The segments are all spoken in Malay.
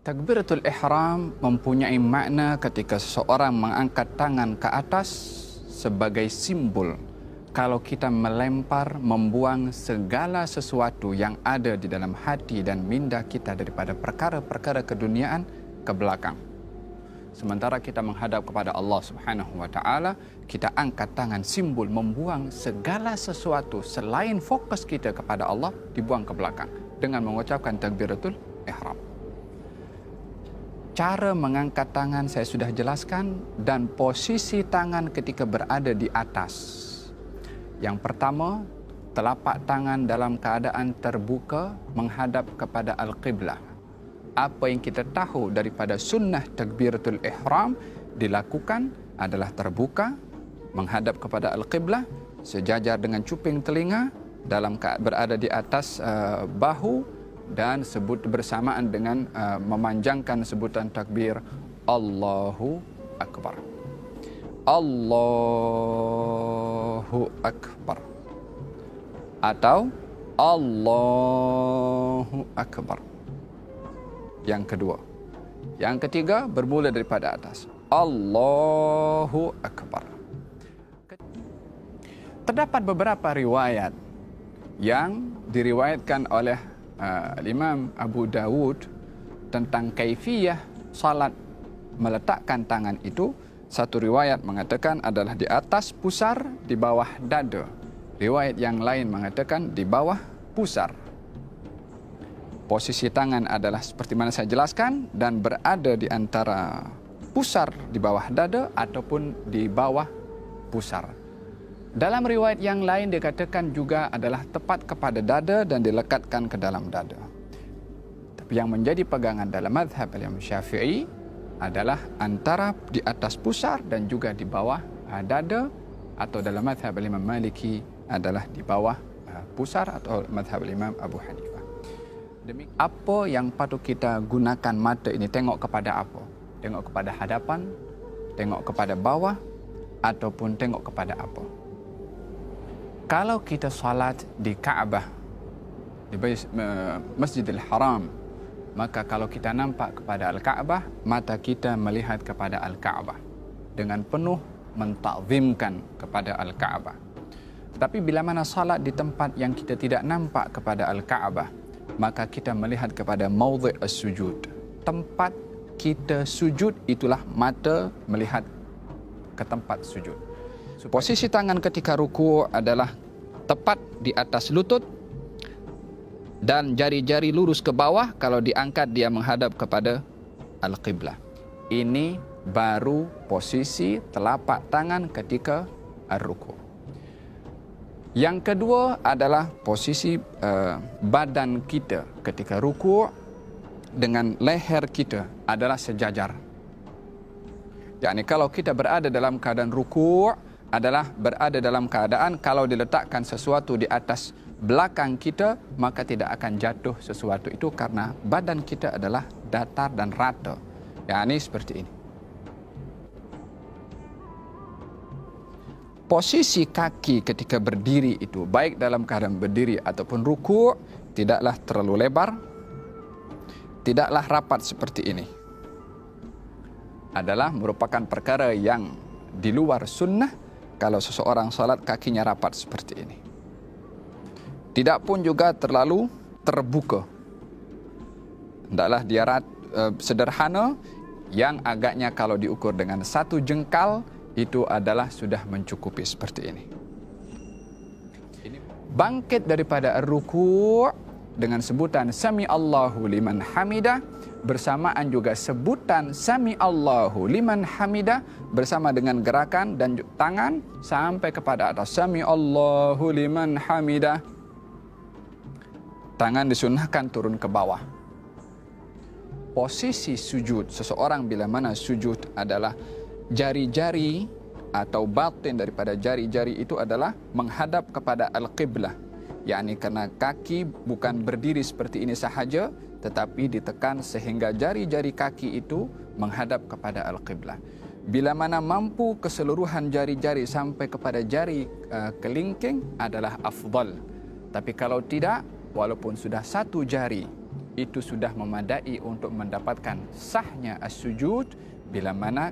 Takbiratul ihram mempunyai makna ketika seseorang mengangkat tangan ke atas sebagai simbol kalau kita melempar, membuang segala sesuatu yang ada di dalam hati dan minda kita daripada perkara-perkara keduniaan ke belakang. Sementara kita menghadap kepada Allah Subhanahu wa taala, kita angkat tangan simbol membuang segala sesuatu selain fokus kita kepada Allah dibuang ke belakang dengan mengucapkan takbiratul ihram. Cara mengangkat tangan saya sudah jelaskan dan posisi tangan ketika berada di atas. Yang pertama, telapak tangan dalam keadaan terbuka menghadap kepada Al-Qiblah. Apa yang kita tahu daripada sunnah takbiratul ihram dilakukan adalah terbuka menghadap kepada Al-Qiblah sejajar dengan cuping telinga dalam berada di atas bahu dan sebut bersamaan dengan memanjangkan sebutan takbir Allahu Akbar. Allahu Akbar atau Allahu Akbar. Yang kedua. Yang ketiga bermula daripada atas. Allahu Akbar. Terdapat beberapa riwayat yang diriwayatkan oleh Imam Abu Dawud tentang kaifiyah salat meletakkan tangan itu. Satu riwayat mengatakan adalah di atas pusar, di bawah dada. Riwayat yang lain mengatakan di bawah pusar. Posisi tangan adalah seperti mana saya jelaskan dan berada di antara pusar di bawah dada ataupun di bawah pusar. Dalam riwayat yang lain dikatakan juga adalah tepat kepada dada dan dilekatkan ke dalam dada. Tapi yang menjadi pegangan dalam mazhab Imam Syafi'i adalah antara di atas pusar dan juga di bawah dada, atau dalam mazhab Imam Maliki adalah di bawah pusar, atau mazhab Imam Abu Hanifah. Apa yang patut kita gunakan mata ini? Tengok kepada apa? Tengok kepada hadapan, tengok kepada bawah, ataupun tengok kepada apa? Kalau kita salat di Kaabah, di Masjidil Haram, maka kalau kita nampak kepada Al-Kaabah, mata kita melihat kepada Al-Kaabah dengan penuh mentakzimkan kepada Al-Kaabah. Tetapi bila mana salat di tempat yang kita tidak nampak kepada Al-Kaabah, maka kita melihat kepada maudhi' as-sujud. Tempat kita sujud itulah mata melihat ke tempat sujud. Posisi tangan ketika ruku' adalah tepat di atas lutut dan jari-jari lurus ke bawah. Kalau diangkat dia menghadap kepada Al-Qiblah. Ini baru posisi telapak tangan ketika ar-ruku'. Yang kedua adalah posisi badan kita ketika ruku' dengan leher kita adalah sejajar. Yakni kalau kita berada dalam keadaan ruku' adalah berada dalam keadaan kalau diletakkan sesuatu di atas belakang kita, maka tidak akan jatuh sesuatu itu karena badan kita adalah datar dan rata. Yakni seperti ini. Posisi kaki ketika berdiri itu, baik dalam keadaan berdiri ataupun ruku', tidaklah terlalu lebar, tidaklah rapat seperti ini. Adalah merupakan perkara yang di luar sunnah kalau seseorang salat kakinya rapat seperti ini. Tidak pun juga terlalu terbuka. Hendaklah dia sederhana, yang agaknya kalau diukur dengan satu jengkal itu adalah sudah mencukupi seperti ini. Bangkit daripada ruku' dengan sebutan Sami Allahu liman hamidah, bersamaan juga sebutan Sami Allahu liman hamidah bersama dengan gerakan dan tangan sampai kepada atas Sami Allahu liman hamidah. Tangan disunnahkan turun ke bawah. Posisi sujud seseorang bila mana sujud adalah jari-jari atau batin daripada jari-jari itu adalah menghadap kepada Al-Qiblah. yakni karena kaki bukan berdiri seperti ini sahaja, tetapi ditekan sehingga jari-jari kaki itu menghadap kepada Al-Qiblah. Bila mana mampu keseluruhan jari-jari sampai kepada jari kelingking adalah afdal. Tapi kalau tidak, walaupun sudah satu jari itu sudah memadai untuk mendapatkan sahnya as-sujud, bila mana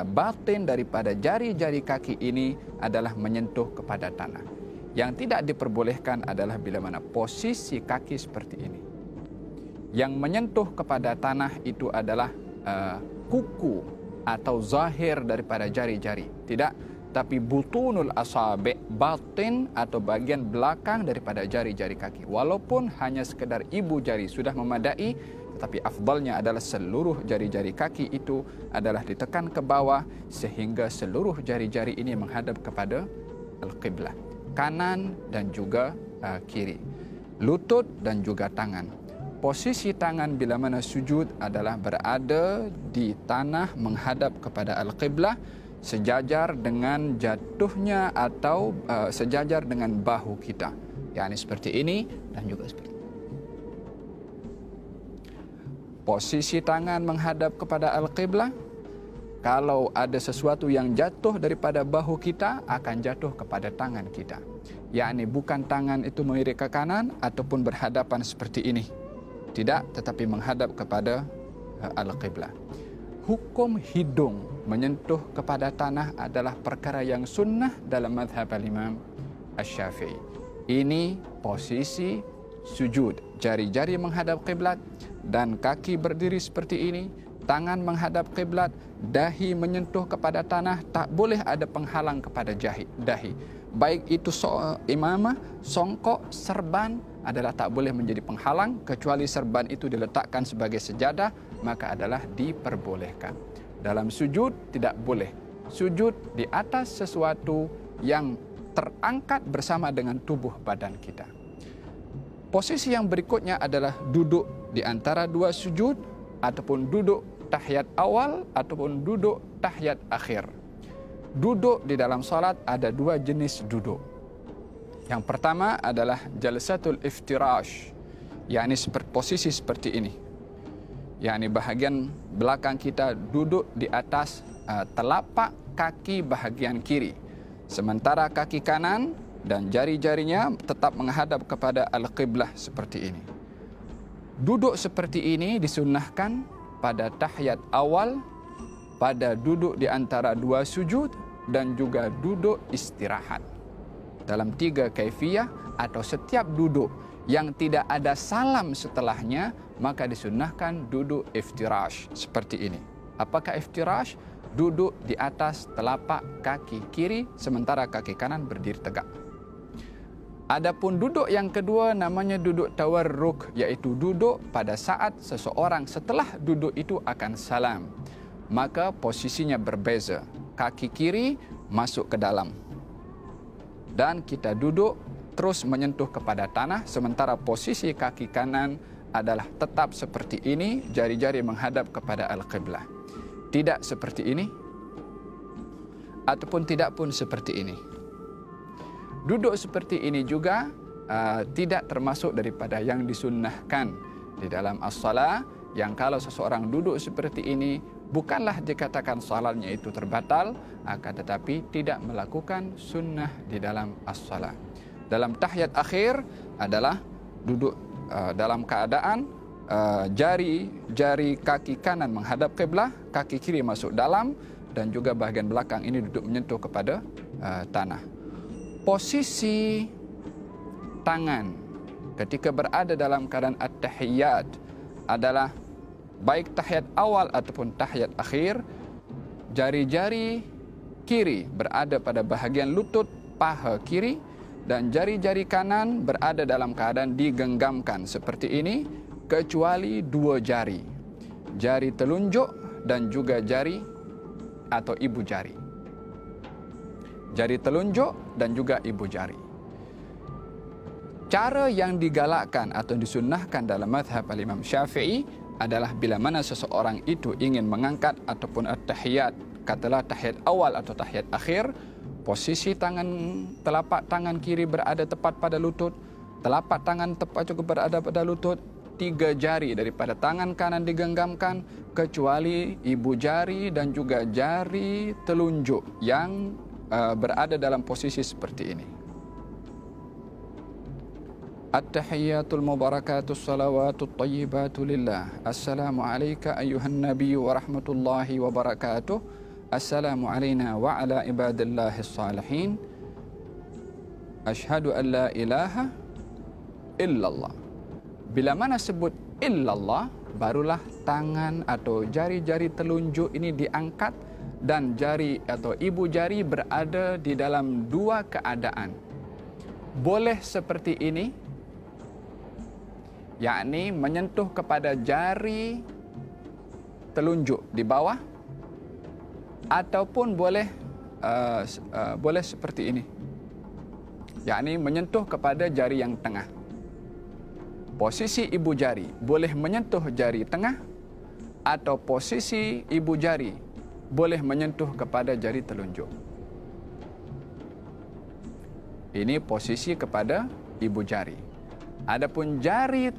batin daripada jari-jari kaki ini adalah menyentuh kepada tanah. Yang tidak diperbolehkan adalah bila mana posisi kaki seperti ini. Yang menyentuh kepada tanah itu adalah kuku atau zahir daripada jari-jari. Tidak, tapi butunul asabi', batin atau bagian belakang daripada jari-jari kaki. Walaupun hanya sekedar ibu jari sudah memadai, tetapi afdalnya adalah seluruh jari-jari kaki itu adalah ditekan ke bawah sehingga seluruh jari-jari ini menghadap kepada al-qiblah, kanan dan juga kiri, lutut dan juga tangan. Posisi tangan bila mana sujud adalah berada di tanah menghadap kepada al-qiblah, sejajar dengan jatuhnya atau sejajar dengan bahu kita. yakni seperti ini dan juga seperti ini. Posisi tangan menghadap kepada al-qiblah. Kalau ada sesuatu yang jatuh daripada bahu kita, akan jatuh kepada tangan kita. Yakni bukan tangan itu melirik ke kanan ataupun berhadapan seperti ini. Tidak, tetapi menghadap kepada al-qiblah. Hukum hidung menyentuh kepada tanah adalah perkara yang sunnah dalam mazhab al-Imam Asy-Syafi'i. Ini posisi sujud. Jari-jari menghadap qiblat dan kaki berdiri seperti ini. Tangan menghadap qiblat, dahi menyentuh kepada tanah, tak boleh ada penghalang kepada dahi. Baik itu imamah, songkok, serban adalah tak boleh menjadi penghalang, kecuali serban itu diletakkan sebagai sejadah, maka adalah diperbolehkan. Dalam sujud tidak boleh sujud di atas sesuatu yang terangkat bersama dengan tubuh badan kita. Posisi yang berikutnya adalah duduk di antara dua sujud, ataupun duduk tahiyat awal ataupun duduk tahiyat akhir. Duduk di dalam salat ada dua jenis duduk. Yang pertama adalah jalsatul iftirash, yakni posisi seperti ini. Yakni bahagian belakang kita duduk di atas telapak kaki bahagian kiri, sementara kaki kanan dan jari-jarinya tetap menghadap kepada al-qiblah seperti ini. Duduk seperti ini disunnahkan pada tahiyat awal, pada duduk di antara dua sujud, dan juga duduk istirahat. Dalam 3 kaifiyah atau setiap duduk yang tidak ada salam setelahnya, maka disunnahkan duduk iftirash seperti ini. Apakah iftirash? Duduk di atas telapak kaki kiri, sementara kaki kanan berdiri tegak. Adapun duduk yang kedua namanya duduk tawarruk, iaitu duduk pada saat seseorang setelah duduk itu akan salam. Maka posisinya berbeza. Kaki kiri masuk ke dalam. Dan kita duduk terus menyentuh kepada tanah, sementara posisi kaki kanan adalah tetap seperti ini, jari-jari menghadap kepada al-qiblah. Tidak seperti ini, ataupun tidak pun seperti ini. Duduk seperti ini juga tidak termasuk daripada yang disunnahkan di dalam as-salah, yang kalau seseorang duduk seperti ini bukanlah dikatakan salatnya itu terbatal, akan tetapi tidak melakukan sunnah di dalam as-salah. Dalam tahiyat akhir adalah duduk dalam keadaan jari kaki kanan menghadap qiblah, kaki kiri masuk dalam, dan juga bahagian belakang ini duduk menyentuh kepada tanah. Posisi tangan ketika berada dalam keadaan at-tahiyyat adalah baik tahiyat awal ataupun tahiyat akhir, jari-jari kiri berada pada bahagian lutut paha kiri dan jari-jari kanan berada dalam keadaan digenggamkan seperti ini, kecuali 2 jari, jari telunjuk dan juga jari atau ibu jari. Jari telunjuk dan juga ibu jari. Cara yang digalakkan atau disunnahkan dalam mazhab al-Imam Syafi'i adalah bila mana seseorang itu ingin mengangkat ataupun at-tahiyat, katalah tahiyat awal atau tahiyat akhir, posisi telapak tangan kiri berada tepat pada lutut, telapak tangan tepat juga berada pada lutut, 3 jari daripada tangan kanan digenggamkan, kecuali ibu jari dan juga jari telunjuk yang berada dalam posisi seperti ini. At-tahiyyatul mubarakatus salawatut tayyibatu lillah. Assalamu alayka ayyuhan nabiyyu wa rahmatullahi wa barakatuh. Assalamu alayna wa ala ibadillahis salihin. Ashhadu an la ilaha illallah. Bila mana sebut illallah, barulah tangan atau jari-jari telunjuk ini diangkat dan jari atau ibu jari berada di dalam dua keadaan. Boleh seperti ini, yakni menyentuh kepada jari telunjuk di bawah, ataupun boleh seperti ini, yakni menyentuh kepada jari yang tengah. Posisi ibu jari boleh menyentuh jari tengah, atau posisi ibu jari boleh menyentuh kepada jari telunjuk. Ini posisi kepada ibu jari. Adapun jari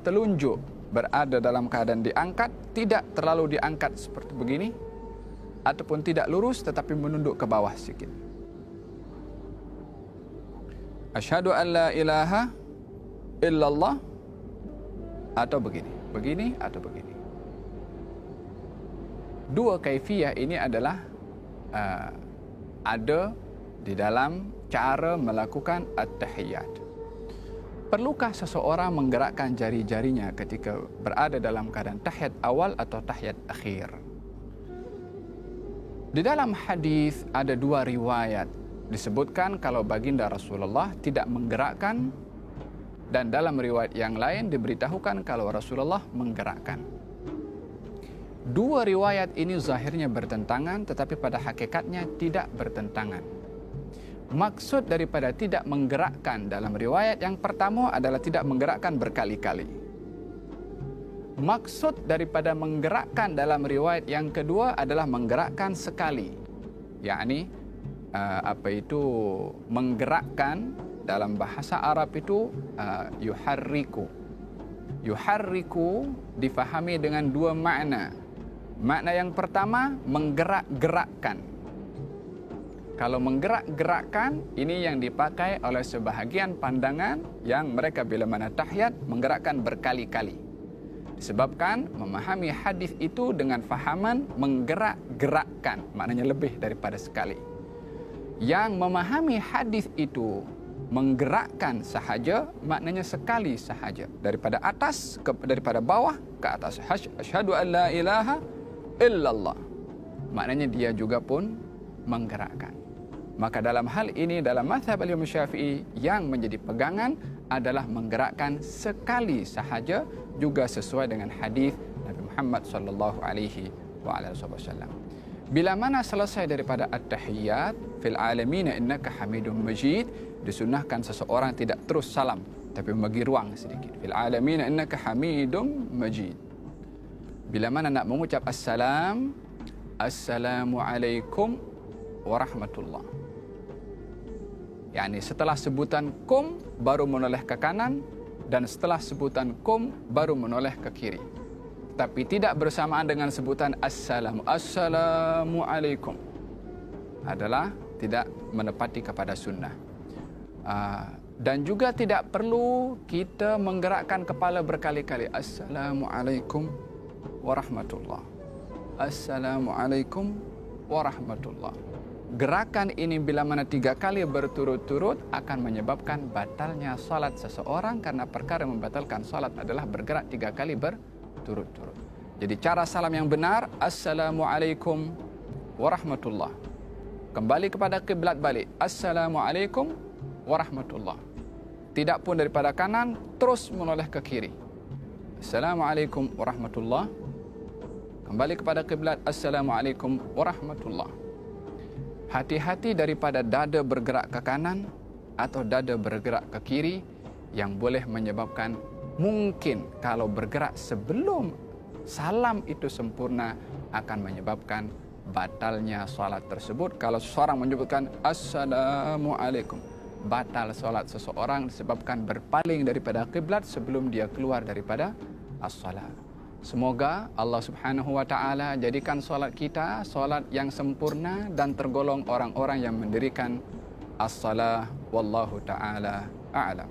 telunjuk berada dalam keadaan diangkat, tidak terlalu diangkat seperti begini, ataupun tidak lurus tetapi menunduk ke bawah sedikit. Asyhadu an la ilaha illallah, atau begini atau begini. Dua kaifiyah ini adalah ada di dalam cara melakukan at-tahiyyat. Perlukah seseorang menggerakkan jari-jarinya ketika berada dalam keadaan tahiyat awal atau tahiyat akhir? Di dalam hadis ada dua riwayat disebutkan kalau baginda Rasulullah tidak menggerakkan, dan dalam riwayat yang lain diberitahukan kalau Rasulullah menggerakkan. Dua riwayat ini zahirnya bertentangan, tetapi pada hakikatnya tidak bertentangan. Maksud daripada tidak menggerakkan dalam riwayat yang pertama adalah tidak menggerakkan berkali-kali. Maksud daripada menggerakkan dalam riwayat yang kedua adalah menggerakkan sekali. Yakni menggerakkan dalam bahasa Arab itu yuharriku. Yuharriku difahami dengan dua makna. Makna yang pertama, menggerak-gerakkan. Kalau menggerak-gerakkan, ini yang dipakai oleh sebahagian pandangan yang mereka bila mana tahiyat menggerakkan berkali-kali. Disebabkan memahami hadis itu dengan fahaman menggerak-gerakkan, maknanya lebih daripada sekali. Yang memahami hadis itu menggerakkan sahaja, maknanya sekali sahaja, daripada atas daripada bawah ke atas. Asyhadu an la ilaha illallah, maknanya dia juga pun menggerakkan. Maka dalam hal ini, dalam mazhab Imam Syafi'i, yang menjadi pegangan adalah menggerakkan sekali sahaja, juga sesuai dengan hadis Nabi Muhammad sallallahu alaihi wasallam. Bila mana selesai daripada at-tahiyyat fil alamin innaka hamidum majid, disunahkan seseorang tidak terus salam, tapi membagi ruang sedikit. Fil alamin innaka hamidum majid. Bila mana nak mengucap assalam, assalamualaikum warahmatullah. Yani setelah sebutan kum baru menoleh ke kanan, dan setelah sebutan kum baru menoleh ke kiri. Tapi tidak bersamaan dengan sebutan assalamualaikum. Adalah tidak menepati kepada sunnah. Dan juga tidak perlu kita menggerakkan kepala berkali-kali. Assalamualaikum warahmatullah. Assalamualaikum warahmatullah. Gerakan ini bila mana 3 kali berturut-turut akan menyebabkan batalnya salat seseorang, karena perkara membatalkan salat adalah bergerak 3 kali berturut-turut. Jadi cara salam yang benar, assalamualaikum warahmatullah. Kembali kepada kiblat balik, assalamualaikum warahmatullah. Tidak pun daripada kanan terus menoleh ke kiri. Assalamualaikum warahmatullah. Kembali kepada kiblat, assalamualaikum warahmatullah. Hati-hati daripada dada bergerak ke kanan atau dada bergerak ke kiri, yang boleh menyebabkan, mungkin kalau bergerak sebelum salam itu sempurna, akan menyebabkan batalnya salat tersebut. Kalau seseorang menyebutkan assalamualaikum, batal salat seseorang disebabkan berpaling daripada kiblat sebelum dia keluar daripada as-salat. Semoga Allah Subhanahu wa taala jadikan solat kita solat yang sempurna dan tergolong orang-orang yang mendirikan as-salah. Wallahu taala a'lam.